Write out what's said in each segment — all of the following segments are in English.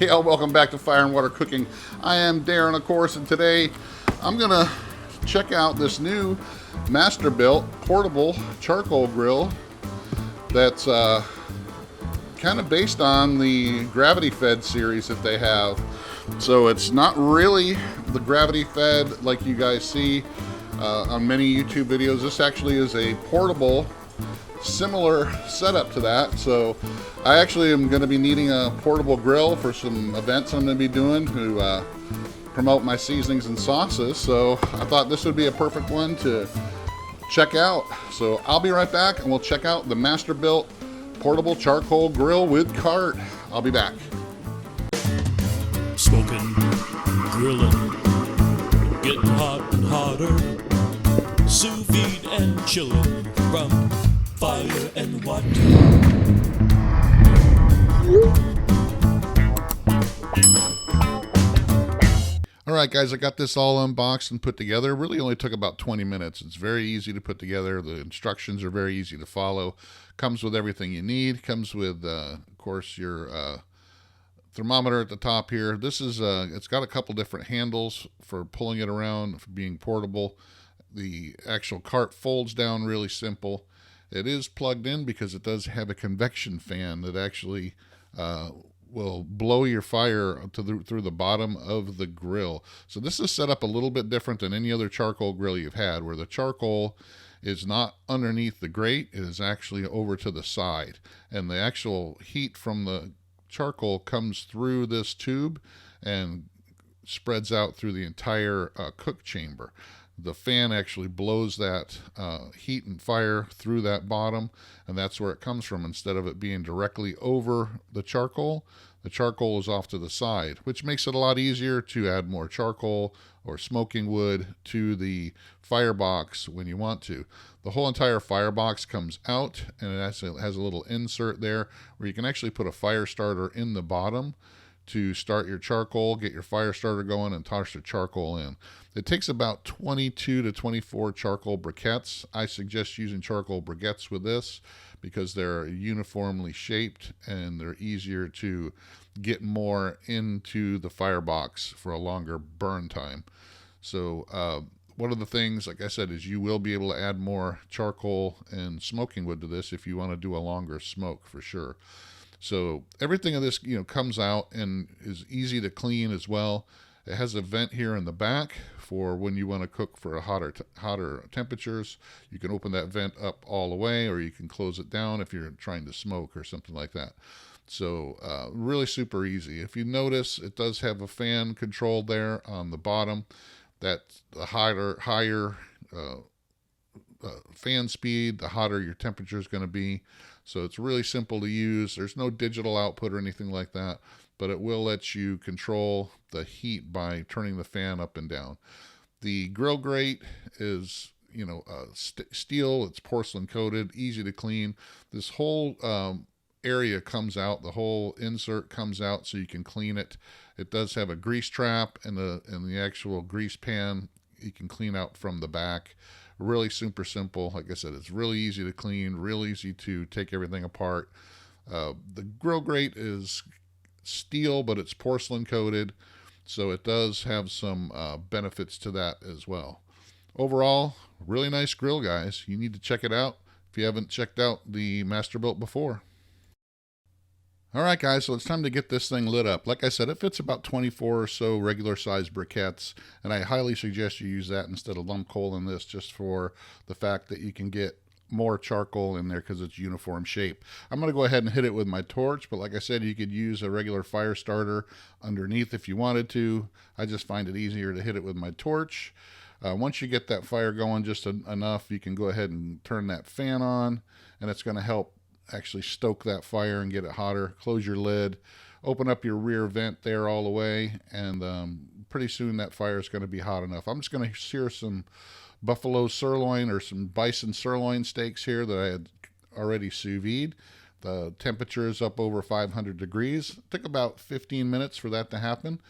Hey all, welcome back to Fire and Water Cooking. I am Darren, of course, and today I'm gonna check out this new Masterbuilt portable charcoal grill that's kind of based on the Gravity Fed series that they have. So it's not really the Gravity Fed like you guys see on many YouTube videos. This actually is a portable, similar setup to that. So I actually am going to be needing a portable grill for some events I'm going to be doing to promote my seasonings and sauces. So I thought this would be a perfect one to check out. So I'll be right back and we'll check out the Masterbuilt portable charcoal grill with cart. I'll be back. Smoking, grilling, getting hot and hotter, sous vide and chilling from fire and water. All right, guys, I got this all unboxed and put together. It really only took about 20 minutes. It's very easy to put together. The instructions are very easy to follow. Comes with everything you need. Comes with, of course, your thermometer at the top here. This is it's got a couple different handles for pulling it around, for being portable. The actual cart folds down really simple. It is plugged in because it does have a convection fan that actually will blow your fire through the bottom of the grill. So this is set up a little bit different than any other charcoal grill you've had, where the charcoal is not underneath the grate. It is actually over to the side, and the actual heat from the charcoal comes through this tube and spreads out through the entire cook chamber. The fan actually blows that heat and fire through that bottom, and that's where it comes from. Instead of it being directly over the charcoal is off to the side, which makes it a lot easier to add more charcoal or smoking wood to the firebox when you want to. The whole entire firebox comes out, and it has a little insert there where you can actually put a fire starter in the bottom to start your charcoal, get your fire starter going, and toss the charcoal in. It takes about 22 to 24 charcoal briquettes. I suggest using charcoal briquettes with this because they're uniformly shaped and they're easier to get more into the firebox for a longer burn time. So one of the things, like I said, is you will be able to add more charcoal and smoking wood to this if you want to do a longer smoke for sure. So everything of this, comes out and is easy to clean as well. It has a vent here in the back for when you want to cook for a hotter temperatures. You can open that vent up all the way, or you can close it down if you're trying to smoke or something like that. So really super easy. If you notice, it does have a fan control there on the bottom. That's the higher fan speed, the hotter your temperature is going to be. So it's really simple to use. There's no digital output or anything like that, but it will let you control the heat by turning the fan up and down. The grill grate is, steel. It's porcelain coated, easy to clean. This whole area comes out. The whole insert comes out so you can clean it. It does have a grease trap, and the actual grease pan you can clean out from the back. Really super simple. Like I said, it's really easy to clean, real easy to take everything apart. The grill grate is steel, but it's porcelain coated, so it does have some benefits to that as well. Overall, really nice grill, guys. You need to check it out if you haven't checked out the Masterbuilt before. All right, guys, so it's time to get this thing lit up. Like I said, it fits about 24 or so regular size briquettes, and I highly suggest you use that instead of lump coal in this, just for the fact that you can get more charcoal in there because it's uniform shape. I'm going to go ahead and hit it with my torch, but like I said, you could use a regular fire starter underneath if you wanted to. I just find it easier to hit it with my torch. Once you get that fire going just enough, you can go ahead and turn that fan on, and it's going to help actually stoke that fire and get it hotter. Close your lid, open up your rear vent there all the way, and pretty soon that fire is going to be hot enough. I'm just going to sear some buffalo sirloin or some bison sirloin steaks here that I had already sous vide. The temperature is up over 500 degrees. It took about 15 minutes for that to happen,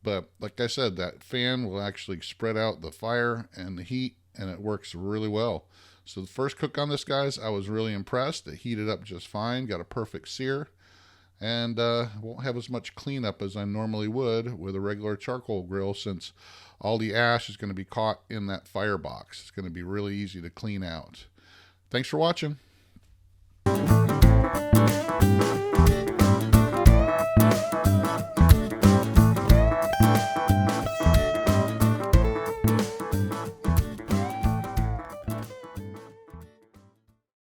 but like I said, that fan will actually spread out the fire and the heat, and it works really well. So the first cook on this, guys, I was really impressed. It heated up just fine, got a perfect sear, and won't have as much cleanup as I normally would with a regular charcoal grill, since all the ash is going to be caught in that firebox. It's going to be really easy to clean out. Thanks for watching.